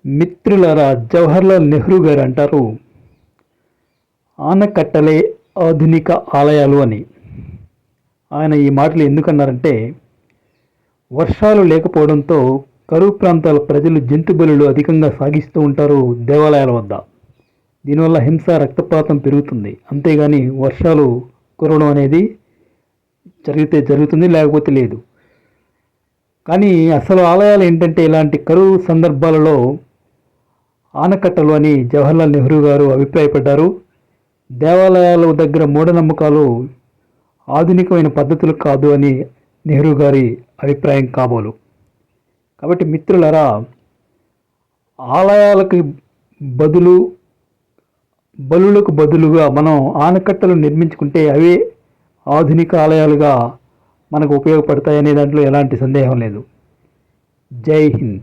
మిత్రులారా, జవహర్లాల్ నెహ్రూ గారు అంటారు, ఆనకట్టలే ఆధునిక ఆలయాలు అని. ఆయన ఈ మాటలు ఎందుకన్నారంటే, వర్షాలు లేకపోవడంతో కరువు ప్రాంతాల ప్రజలు జంతు బలులు అధికంగా సాగిస్తూ ఉంటారు దేవాలయాల వద్ద. దీనివల్ల హింస, రక్తపాతం పెరుగుతుంది. అంతేగాని వర్షాలు కురవడం అనేది జరిగితే జరుగుతుంది, లేకపోతే లేదు. కానీ అసలు ఆలయాలు ఏంటంటే, ఇలాంటి కరువు సందర్భాలలో ఆనకట్టలు అని జవహర్లాల్ నెహ్రూ గారు అభిప్రాయపడ్డారు. దేవాలయాల దగ్గర మూఢనమ్మకాలు ఆధునికమైన పద్ధతులు కాదు అని నెహ్రూ గారి అభిప్రాయం కాబోలు. కాబట్టి మిత్రులారా, ఆలయాలకు బలులకు బదులుగా మనం ఆనకట్టలు నిర్మించుకుంటే అవే ఆధునిక ఆలయాలుగా మనకు ఉపయోగపడతాయనే దాంట్లో ఎలాంటి సందేహం లేదు. జై హింద్.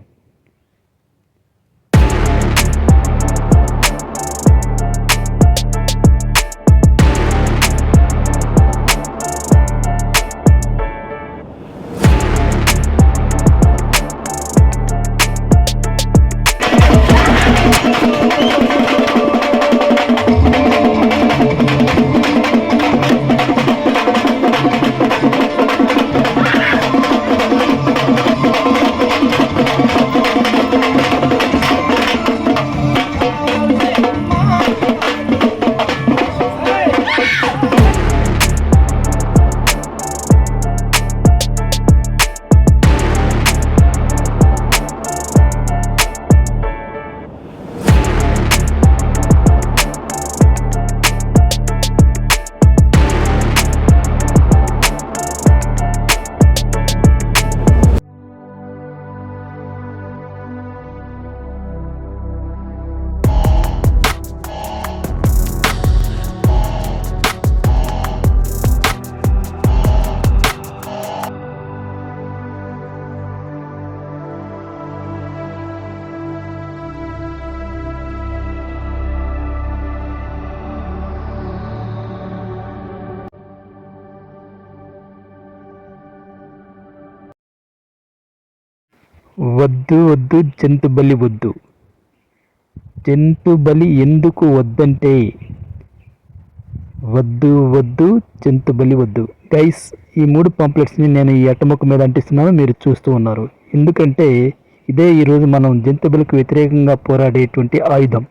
వద్దు వద్దు జంతు బలి వద్దు. జంతు బలి ఎందుకు వద్దంటే, వద్దు వద్దు జంతు బలి వద్దు. గైస్, ఈ 3 పాంప్లెట్స్ని నేను ఈ అట్టముక్క మీద అంటిస్తున్నాను, మీరు చూస్తూ ఉన్నారు. ఎందుకంటే ఇదే ఈరోజు మనం జంతు బలికి వ్యతిరేకంగా పోరాడేటువంటి ఆయుధం.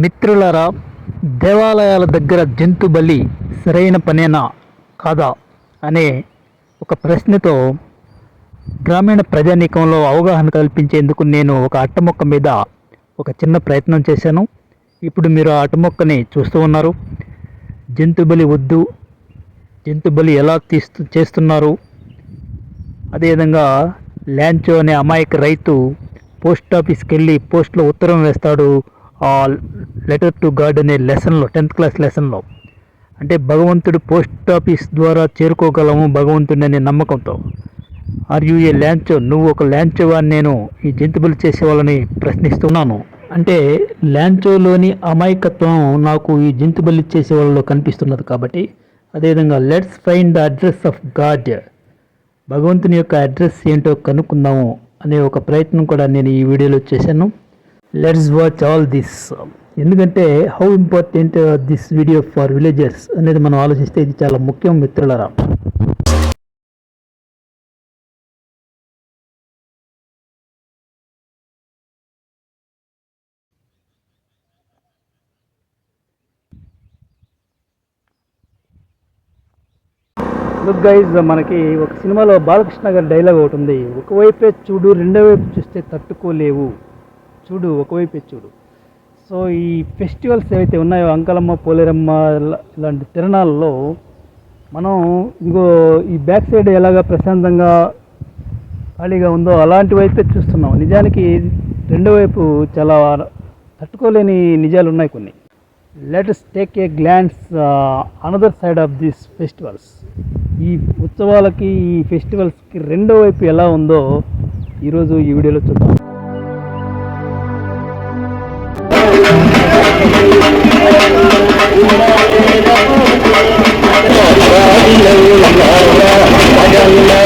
మిత్రులారా, దేవాలయాల దగ్గర జంతు బలి సరైన పనేనా కాదా అనే ఒక ప్రశ్నతో గ్రామీణ ప్రజానీకంలో అవగాహన కల్పించేందుకు నేను ఒక అట్టమొక్క మీద ఒక చిన్న ప్రయత్నం చేశాను. ఇప్పుడు మీరు ఆ అట్టమొక్కని చూస్తూ ఉన్నారు. జంతు బలి వద్దు, జంతు బలి ఎలా చేస్తున్నారు, అదేవిధంగా ల్యాంచో అనే అమాయక రైతు పోస్ట్ ఆఫీస్కి వెళ్ళి పోస్ట్లో ఉత్తరం వేస్తాడు. ఆ లెటర్ టు గాడ్ అనే లెసన్లో, 10th క్లాస్ లెసన్లో, అంటే భగవంతుడు పోస్ట్ ఆఫీస్ ద్వారా చేరుకోగలము భగవంతుడిని అనే నమ్మకంతో. ఆర్ యు ఏ ల్యాంచో, నువ్వు ఒక ల్యాంచో అని నేను ఈ జంతుబలి చేసే వాళ్ళని ప్రశ్నిస్తున్నాను. అంటే ల్యాంచోలోని అమాయకత్వం నాకు ఈ జంతుబలి చేసే వాళ్ళలో కనిపిస్తున్నది. కాబట్టి అదేవిధంగా let's find the address of God, భగవంతుని యొక్క అడ్రస్ ఏంటో కనుక్కుందాము అనే ఒక ప్రయత్నం కూడా నేను ఈ వీడియోలో చేశాను. Let's watch all this. ఎందుకంటే how important this video for villagers అనేది మనం ఆలోచిస్తే ఇది చాలా ముఖ్యం మిత్రులారా. లుక్ గైజ్, మనకి ఒక సినిమాలో బాలకృష్ణ గారి డైలాగ్ ఒకటి ఉంది, ఒకవైపే చూడు రెండో వైపు చూస్తే తట్టుకోలేవు, చూడు ఒకవైపే చూడు. సో ఈ ఫెస్టివల్స్ ఏవైతే ఉన్నాయో, అంకలమ్మ, పోలేరమ్మ ఇలాంటి తిరణాలలో మనం ఇంకో ఈ బ్యాక్ సైడ్ ఎలాగ ప్రశాంతంగా ఖాళీగా ఉందో అలాంటి వైపే చూస్తున్నాం. నిజానికి రెండో వైపు చాలా తట్టుకోలేని నిజాలు ఉన్నాయి కొన్ని. Let's take a glance another side of this festivals. ఈ ఉత్సవాలకి, ఈ ఫెస్టివల్స్కి రెండో వైపు ఎలా ఉందో ఈరోజు ఈ వీడియోలో చూద్దాం. la la la la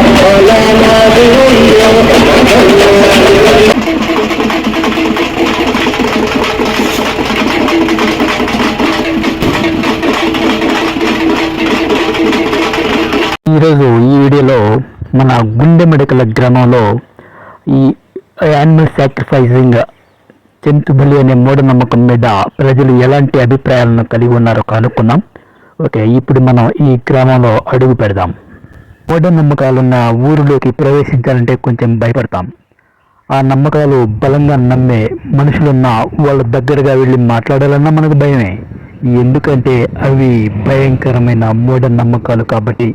la la la la వీడియోలో మన గుండెమడకల గ్రామంలో ఈ యానిమల్ సాక్రిఫైజింగ్ జంతు బలి అనే మూఢనమ్మకం మీద ప్రజలు ఎలాంటి అభిప్రాయాలను కలిగి ఉన్నారో కనుక్కుందాం. ఓకే, ఇప్పుడు మనం ఈ గ్రామంలో అడుగు పెడదాం. మూఢనమ్మకాలున్న ఊరిలోకి ప్రవేశించాలంటే కొంచెం భయపడతాం. ఆ నమ్మకాలు బలంగా నమ్మే మనుషులున్న వాళ్ళ దగ్గరగా వెళ్ళి మాట్లాడాలన్నా మనకు భయమే. ఎందుకంటే అవి భయంకరమైన మూఢనమ్మకాలు కాబట్టి.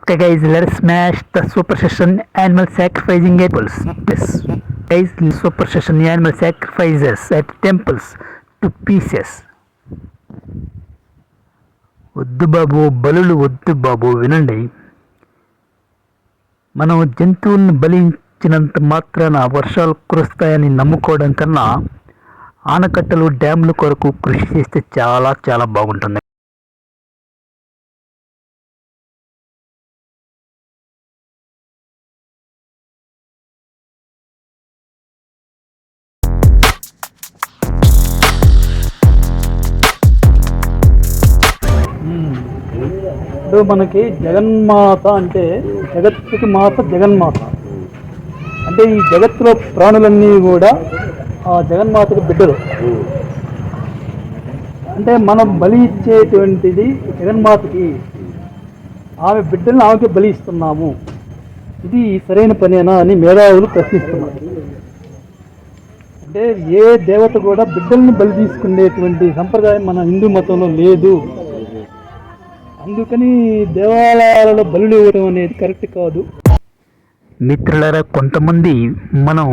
Okay guys, let's smash the superstition animal sacrificing apples. Yes. Guys, superstition animal sacrifices at temples to pieces. వద్దు బాబు, బలులు వద్దు బాబు, వినండి. మనం జంతువులను బలించినంత మాత్రాన వర్షాలు కురుస్తాయని నమ్ముకోవడం కన్నా ఆనకట్టలు, డ్యాముల కొరకు కృషి చేస్తే చాలా చాలా బాగుంటుంది. ఇప్పుడు మనకి జగన్మాత అంటే జగత్తుకి మాత జగన్మాత అంటే ఈ జగత్తులో ప్రాణులన్నీ కూడా ఆ జగన్మాతకి బిడ్డలు. అంటే మనం బలి ఇచ్చేటువంటిది జగన్మాతకి, ఆమె బిడ్డలను ఆమెకి బలి ఇస్తున్నాము. ఇది సరైన పనేనా అని మేధావులు ప్రశ్నిస్తున్నారు. అంటే ఏ దేవత కూడా బిడ్డల్ని బలి తీసుకునేటువంటి సంప్రదాయం మన హిందూ మతంలో లేదు. అందుకని దేవాలయాలలో బలులు ఇవ్వడం అనేది కరెక్ట్ కాదు. మిత్రులారా, కొంతమంది మనం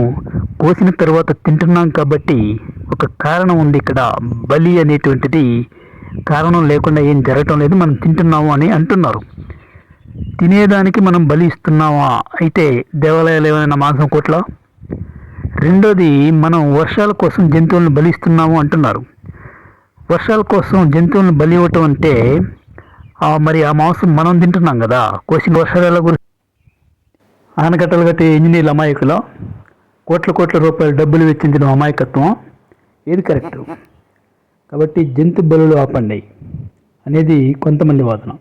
కోసిన తర్వాత తింటున్నాం కాబట్టి ఒక కారణం ఉంది. ఇక్కడ బలి అనేటువంటిది కారణం లేకుండా ఏం జరగటం లేదు, మనం తింటున్నాము అని అంటున్నారు. తినేదానికి మనం బలి ఇస్తున్నామా? అయితే దేవాలయాలు ఏమైనా మాంసం కోట్ల. రెండోది, మనం వర్షాల కోసం జంతువులను బలి ఇస్తున్నాము అంటున్నారు. వర్షాల కోసం జంతువులను బలి ఇవ్వటం అంటే మరి ఆ మాంసం మనం తింటున్నాం కదా. కోసిన వర్షాల గురించి ఆనకట్టలు కట్టే ఇంజనీర్ల అమాయకులు, కోట్ల రూపాయలు డబ్బులు వెచ్చించడం అమాయకత్వం, ఏది కరెక్ట్? కాబట్టి జంతు బలులు ఆపండి అనేది కొంతమంది వాదన.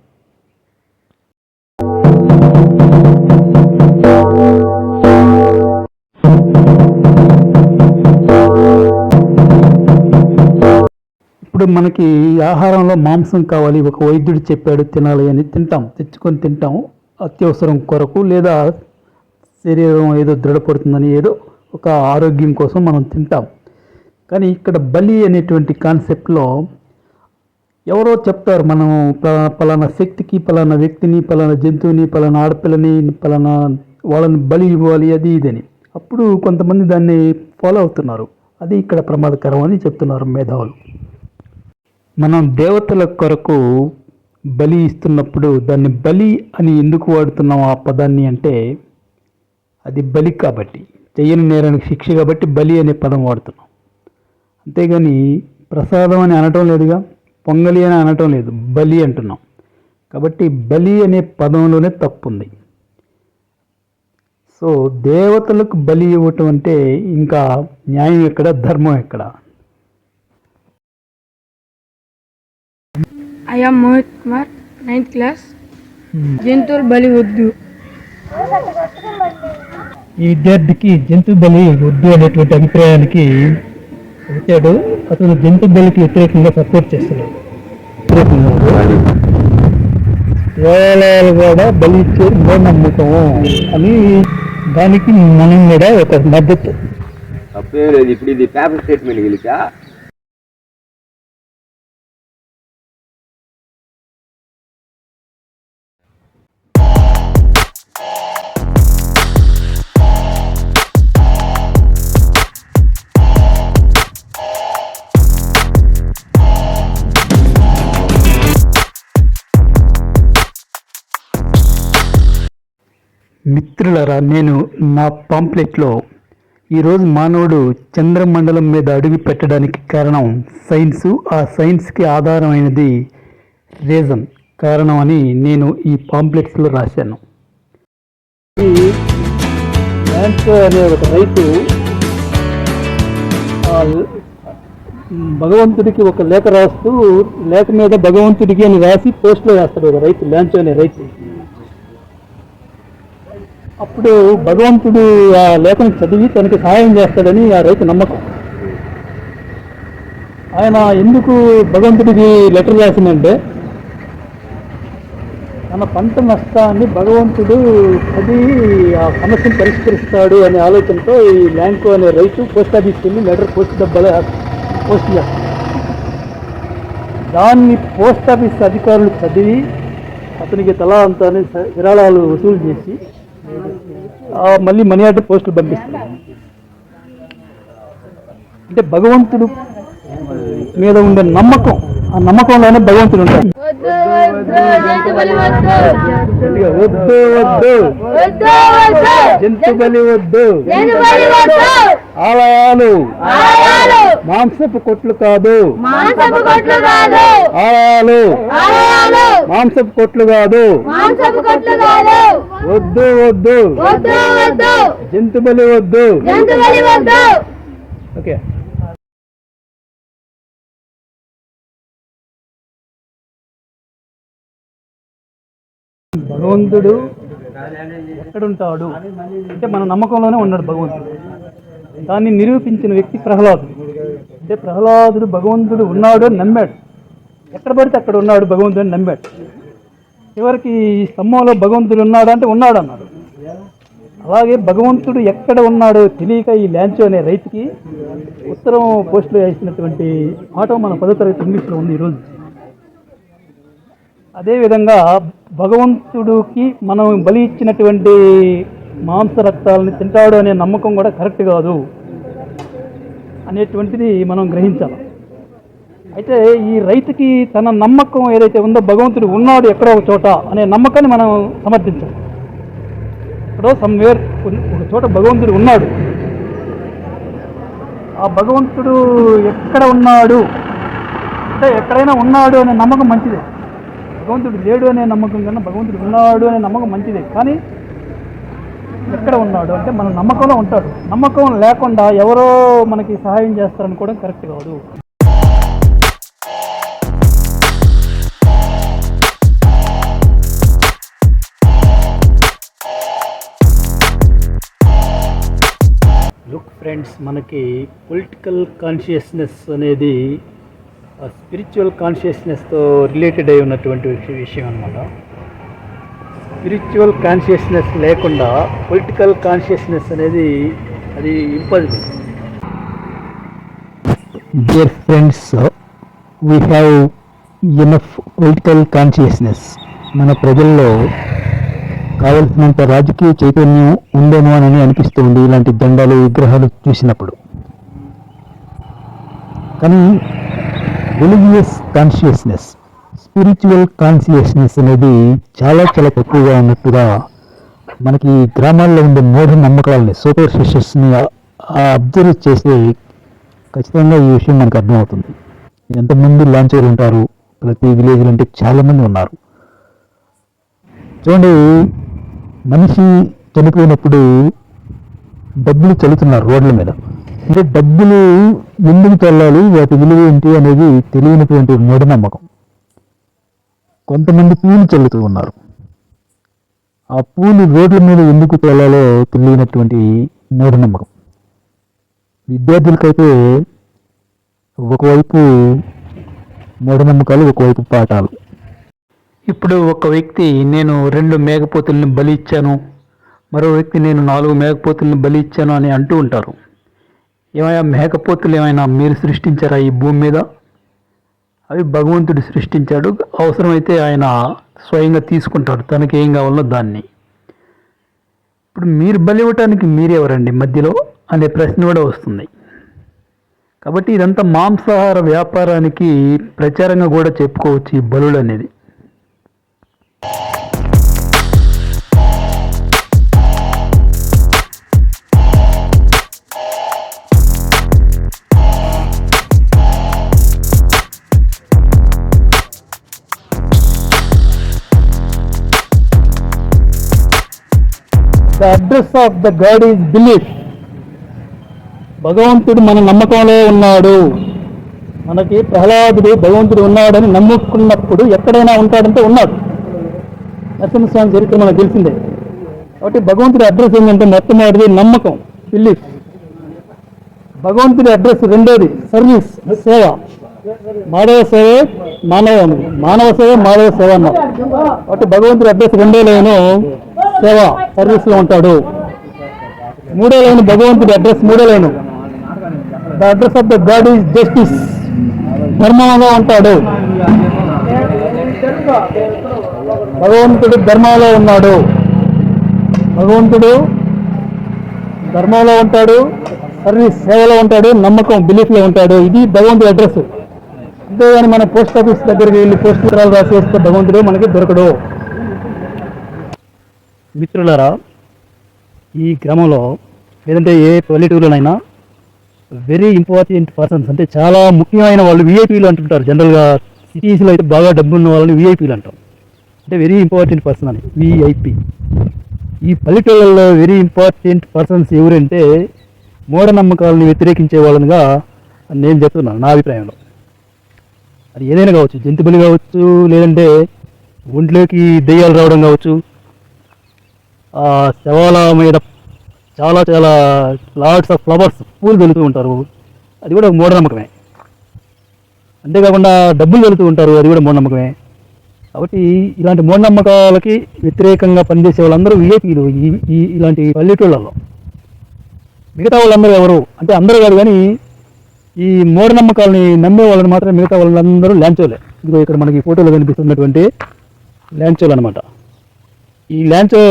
ఇప్పుడు మనకి ఆహారంలో మాంసం కావాలి, ఒక వైద్యుడు చెప్పాడు తినాలి అని తెచ్చుకొని తింటాం అత్యవసరం కొరకు, లేదా శరీరం ఏదో దృఢపడుతుందని, ఏదో ఒక ఆరోగ్యం కోసం మనం తింటాం. కానీ ఇక్కడ బలి అనేటువంటి కాన్సెప్ట్లో ఎవరో చెప్తారు, మనం పలానా శక్తికి, పలానా వ్యక్తిని, పలానా జంతువుని, పలానా ఆడపిల్లని, పలానా వాళ్ళని బలి ఇవ్వాలి, అది ఇదని. అప్పుడు కొంతమంది దాన్ని ఫాలో అవుతున్నారు. అది ఇక్కడ ప్రమాదకరం అని చెప్తున్నారు మేధావులు. మనం దేవతల కొరకు బలి ఇస్తున్నప్పుడు దాన్ని బలి అని ఎందుకు వాడుతున్నాం ఆ పదాన్ని అంటే, అది బలి కాబట్టి, చెయ్యని నేరానికి శిక్ష కాబట్టి బలి అనే పదం వాడుతున్నాం. అంతేగాని ప్రసాదం అని అనటం లేదుగా, పొంగలి అని అనటం లేదు, బలి అంటున్నాం. కాబట్టి బలి అనే పదంలోనే తప్పు ఉంది. సో దేవతలకు బలి ఇవ్వటం అంటే ఇంకా న్యాయం ఎక్కడ, ధర్మం ఎక్కడ? I am Mohit Kumar, 9th class. జంతువులు బలి వద్దు. ఈ విద్యార్థికి జంతు బలి వద్దు అనేటువంటి అభిప్రాయానికి వచ్చాడు. అతను జంతు బలికి వ్యతిరేకంగా సపోర్ట్ చేస్తున్నాడు. దేవాలయాలు కూడా బలి ఇచ్చే మూఢనమ్మకం అని దానికి మనం కూడా ఒక మద్దతు. ఇప్పుడు ఇది పేపర్ స్టేట్మెంట్ గెలిచా. మిత్రులరా, నేను నా పాంప్లెట్లో ఈరోజు మానవుడు చంద్రమండలం మీద అడుగు పెట్టడానికి కారణం సైన్సు, ఆ సైన్స్కి ఆధారమైనది రీజన్ కారణం అని నేను ఈ పాంప్లెట్స్లో రాశాను. అనే ఒక రైతు భగవంతుడికి ఒక లేఖ రాస్తూ, లేఖ మీద భగవంతుడికి అని రాసి పోస్ట్లో వేస్తాడు ఒక రైతు, ల్యాంచో అనే రైతు. అప్పుడు భగవంతుడు ఆ లేఖను చదివి తనకి సహాయం చేస్తాడని ఆ రైతు నమ్మకం. ఆయన ఎందుకు భగవంతుడికి లెటర్ రాసిందంటే, తన పంట నష్టాన్ని భగవంతుడు చదివి ఆ సమస్యను పరిష్కరిస్తాడు అనే ఆలోచనతో ఈ ల్యాంకో అనే రైతు పోస్ట్ ఆఫీస్కి వెళ్ళి లెటర్ పోస్ట్ డబ్బాలో పోస్ట్ చేస్తాడు. దాన్ని పోస్ట్ ఆఫీస్ అధికారులు చదివి అతనికి తలా అంతా విరాళాలు వసూలు చేసి మళ్ళీ మనీ ఆర్డర్ పోస్టులు పంపిస్తారు. అంటే భగవంతుడు మీద ఉండే నమ్మకం, ఆ నమ్మకంలోనే భగవంతుడు ఉంటాడు. వద్దు వద్దు జంతు బలి వద్దు. ఆలయాలు మాంసపు కొట్లు కాదు, ఆలయాలు మాంసపు కొట్లు కాదు. వద్దు వద్దు జంతు బలి వద్దు. ఓకే. భగవంతుడు ఎక్కడుంటాడు అంటే మన నమ్మకంలోనే ఉన్నాడు భగవంతుడు. దాన్ని నిరూపించిన వ్యక్తి ప్రహ్లాదుడు. అంటే ప్రహ్లాదుడు భగవంతుడు ఉన్నాడు అని నమ్మాడు. ఎక్కడ పడితే అక్కడ ఉన్నాడు భగవంతుడు అని నమ్మాడు. చివరికి ఈ స్తంభంలో భగవంతుడు ఉన్నాడు అంటే ఉన్నాడు అన్నాడు. అలాగే భగవంతుడు ఎక్కడ ఉన్నాడో తెలియక ఈ ల్యాంచో అనే రైతుకి ఉత్తరం పోస్టులో వేసినటువంటి పాఠం మన 10వ తరగతి ఇంగ్లీష్లో ఉంది ఈరోజు. అదేవిధంగా భగవంతుడికి మనం బలి ఇచ్చినటువంటి మాంస రక్తాలని తింటాడు అనే నమ్మకం కూడా కరెక్ట్ కాదు అనేటువంటిది మనం గ్రహించాలి. అయితే ఈ రైతుకి తన నమ్మకం ఏదైతే ఉందో భగవంతుడు ఉన్నాడు ఎక్కడో ఒక చోట అనే నమ్మకాన్ని మనం సమర్థించాలి. ఎక్కడో సమ్వేర్ ఒక చోట భగవంతుడు ఉన్నాడు. ఆ భగవంతుడు ఎక్కడ ఉన్నాడు అంటే ఎక్కడైనా ఉన్నాడు అనే నమ్మకం మంచిదే. భగవంతుడు లేడు అనే నమ్మకం కన్నా భగవంతుడు ఉన్నాడు అనే నమ్మకం మంచిదే. కానీ ఎక్కడ ఉన్నాడు అంటే మన నమ్మకంలో ఉంటాడు. నమ్మకం లేకుండా ఎవరో మనకి సహాయం చేస్తారనుకోవడం కరెక్ట్ కాదు. లుక్ ఫ్రెండ్స్, మనకి పొలిటికల్ కాన్షియస్నెస్ అనేది స్పిరిచువల్ కాన్షియస్నెస్తో రిలేటెడ్ అయి ఉన్నటువంటి విషయం అన్నమాట. స్పిరిచువల్ కాన్షియస్నెస్ లేకుండా పొలిటికల్ కాన్షియస్నెస్ అనేది అది impossible. Dear friends, we have enough political consciousness. మన ప్రజల్లో కావలసినంత రాజకీయ చైతన్యం ఉందేమో అని అనిపిస్తుంది ఇలాంటి దండాలు విగ్రహాలు చూసినప్పుడు. కానీ రిలీజియస్ కాన్షియస్నెస్, స్పిరిచువల్ కాన్షియస్నెస్ అనేది చాలా చాలా తక్కువగా ఉన్నట్టుగా మనకి గ్రామాల్లో ఉండే మూఢ నమ్మకాలని, సూపర్ స్టిషియస్ని అబ్జర్వ్ చేస్తే ఖచ్చితంగా ఈ విషయం మనకు అర్థమవుతుంది. ఎంతమంది లాంచర్లు ఉంటారు ప్రతి విలేజ్లో అంటే చాలామంది ఉన్నారు. చూడండి, మనిషి చనిపోయినప్పుడు డబ్బులు చల్లుతున్నారు రోడ్ల మీద. అంటే డబ్బులు ఎందుకు చల్లాలి, వాటి విలువ ఏంటి అనేది తెలియనటువంటి మూఢనమ్మకం. కొంతమంది పూలు చల్లుతూ ఉన్నారు. ఆ పూలు రోడ్ల మీద ఎందుకు చల్లాలో తెలియనటువంటి మూఢనమ్మకం. విద్యార్థులకైతే ఒకవైపు మూఢనమ్మకాలు, ఒకవైపు పాఠాలు. ఇప్పుడు ఒక వ్యక్తి నేను 2 మేకపోతుల్ని బలి ఇచ్చాను, మరో వ్యక్తి నేను 4 మేకపోతుల్ని బలి ఇచ్చాను అని అంటూ ఉంటారు. ఏమైనా మేకపోతులు ఏమైనా మీరు సృష్టించారా ఈ భూమి మీద? అవి భగవంతుడు సృష్టించాడు. అవసరమైతే ఆయన స్వయంగా తీసుకుంటాడు తనకి ఏం కావాలో దాన్ని. ఇప్పుడు మీరు బలి ఇవ్వటానికి మీరెవరండి మధ్యలో అనే ప్రశ్న కూడా వస్తుంది. కాబట్టి ఇదంతా మాంసాహార వ్యాపారానికి ప్రచారంగా కూడా చెప్పుకోవచ్చు ఈ బలులు అనేది. The address of the God is belief. భగవంతుడు మన నమ్మకంలో ఉన్నాడు. మనకి ప్రహ్లాదుడు భగవంతుడు ఉన్నాడని నమ్ముకున్నప్పుడు ఎక్కడైనా ఉంటాడంటే ఉన్నాడు. నరసింహస్వామి చరిత్ర మనకు తెలిసిందే. కాబట్టి భగవంతుడి అడ్రస్ ఏంటంటే మొట్టమొదటిది నమ్మకం, బిలీఫ్. భగవంతుడి అడ్రస్ రెండోది సర్వీస్, సేవ. మానవ సేవే మానవ సేవ మానవ సేవ అన్నారు. కాబట్టి భగవంతుడి అడ్రస్ రెండో లైను సేవ, సర్వీస్లో ఉంటాడు. మూడో లైన్ భగవంతుడి అడ్రస్ మూడో line the address of the God is justice, ధర్మంలో ఉంటాడు. భగవంతుడు ధర్మంలో ఉన్నాడు. భగవంతుడు ధర్మంలో ఉంటాడు, సర్వీస్ సేవలో ఉంటాడు, నమ్మకం బిలీఫ్లో ఉంటాడు. ఇది భగవంతుడి అడ్రస్. అంతేగాని మన పోస్ట్ ఆఫీస్ దగ్గరికి వెళ్ళి పోస్ట్ పత్రాలు రాసి వస్తే భగవంతుడు మనకి దొరకడు. మిత్రులారా, ఈ గ్రామంలో లేదంటే ఏ పల్లెటూరులోనైనా వెరీ ఇంపార్టెంట్ పర్సన్స్ అంటే చాలా ముఖ్యమైన వాళ్ళు విఐపీలు అంటుంటారు. జనరల్గా సిటీస్లో అయితే బాగా డబ్బు ఉన్న వాళ్ళని విఐపీలు అంటాం. అంటే వెరీ ఇంపార్టెంట్ పర్సన్ అని విఐపి. ఈ పల్లెటూళ్ళల్లో వెరీ ఇంపార్టెంట్ పర్సన్స్ ఎవరంటే మూఢనమ్మకాలను వ్యతిరేకించే వాళ్ళనిగా నేను చెప్తున్నాను నా అభిప్రాయంలో. అది ఏదైనా కావచ్చు, జంతు బలి కావచ్చు, లేదంటే ఒంట్లోకి దెయ్యాలు రావడం కావచ్చు, శవాల మీద చాలా చాలా లాట్స్ ఆఫ్ ఫ్లవర్స్ పూలు వెళుతూ ఉంటారు, అది కూడా మూఢనమ్మకమే. అంతేకాకుండా డబ్బులు వెళుతూ ఉంటారు, అది కూడా మూఢనమ్మకమే. కాబట్టి ఇలాంటి మూఢనమ్మకాలకి వ్యతిరేకంగా పనిచేసే వాళ్ళందరూ విఐపీలు ఇలాంటి పల్లెటూళ్ళల్లో. మిగతా వాళ్ళందరూ ఎవరు అంటే అందరూ కాదు, కానీ ఈ మూఢనమ్మకాలని నమ్మే వాళ్ళని మాత్రం మిగతా వాళ్ళందరూ ల్యాంచోలే. ఇదిగో ఇక్కడ మనకి ఫోటోలో కనిపిస్తున్నటువంటి ల్యాంచోలు అనమాట. ఈ ల్యాంచో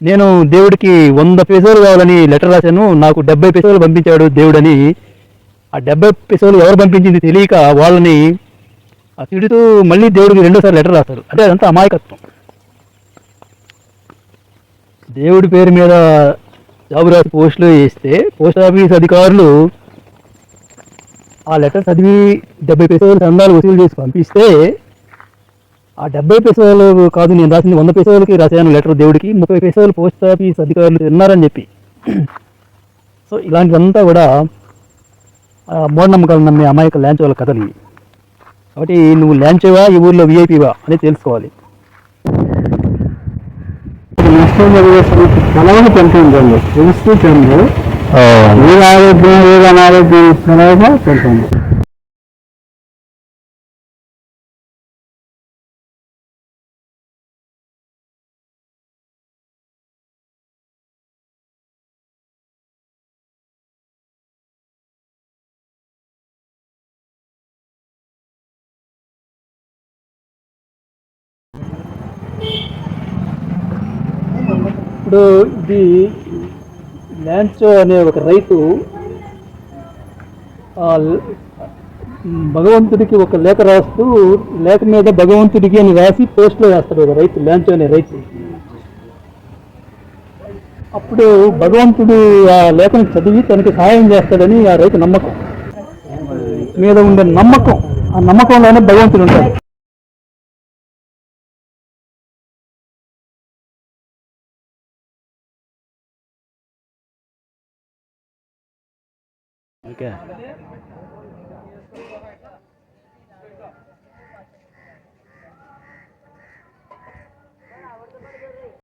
నేను దేవుడికి 100 పైసలు కావాలని లెటర్ రాశాను, నాకు 70 పైసలు పంపించాడు దేవుడని. ఆ 70 పైసలు ఎవరు పంపించింది తెలియక వాళ్ళని తిడుతూ మళ్ళీ దేవుడికి 2సారి లెటర్ రాస్తారు. అంటే అదంతా అమాయకత్వం. దేవుడి పేరు మీద జాబు రాసి పోస్టులో వేస్తే పోస్ట్ ఆఫీస్ అధికారులు ఆ లెటర్ చదివి 70 పైసలు చందాలు వసూలు చేసి పంపిస్తే ఆ 70 పైసలు కాదు, నేను రాసింది 100 పైసలకి రాశాను లెటర్ దేవుడికి, 30 పైసలు పోస్ట్ ఆఫీస్ అధికారులు తిన్నారని చెప్పి. సో ఇలాంటివంతా కూడా మూఢనమ్మకాలు నమ్మే అమాయక ల్యాంచోల కథలు. కాబట్టి నువ్వు ల్యాంచోవా ఈ ఊర్లో విఐపీవా అని తెలుసుకోవాలి. సెలవులు పెంచండి, తెలుస్తుంది ఏ ఆరోగ్యం ఏది అనారోగ్యం సెలవుగా పెంచండి. ఇప్పుడు ఇది ల్యాంచో అనే ఒక రైతు భగవంతుడికి ఒక లేఖ రాస్తూ లేఖ మీద భగవంతుడికి అని రాసి పోస్ట్లో వేస్తాడు ఒక రైతు, ల్యాంచో అనే రైతు. అప్పుడు భగవంతుడు ఆ లేఖను చదివి తనకి సహాయం చేస్తాడని ఆ రైతు నమ్మకం మీద ఉండే నమ్మకం, ఆ నమ్మకంలోనే భగవంతుడు ఉంటాడు. ఓకే.